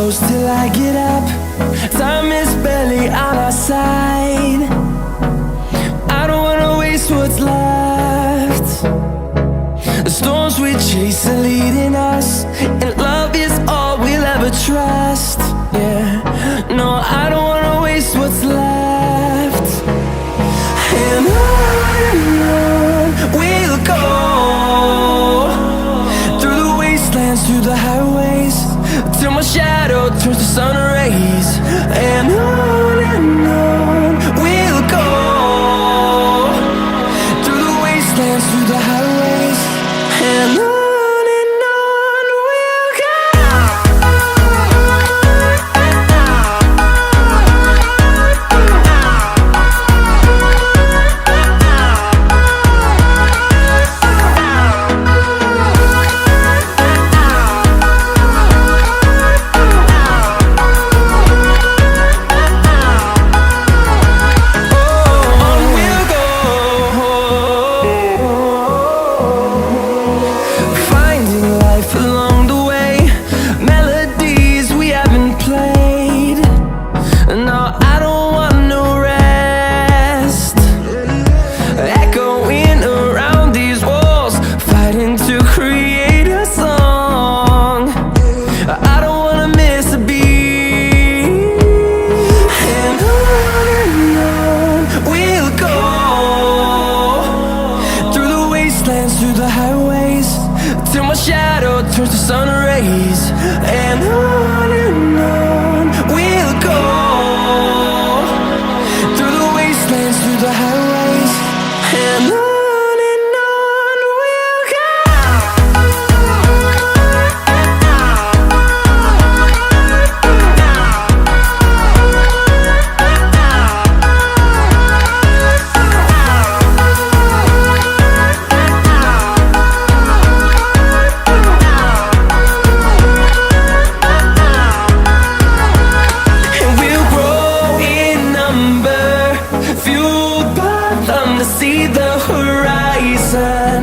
close till I get up. Time is barely on our side. I don't wanna waste what's left. The storms we chase are leading us, and love is all we'll ever trust. Yeah, no, I don't wanna waste what's left. And on we'll go, through the wastelands, through the highways, till my shadow turns to sun rays. And on we'll go, through the wastelands, through the highways, and on. Through the highways, till my shadow turns to sun rays. And on we'll go, through the wastelands, through the highways, and on we'll go. See the horizon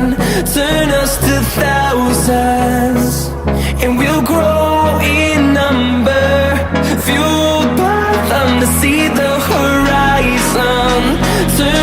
turn us to thousands, and we'll grow in number, fueled by them to see the horizon turn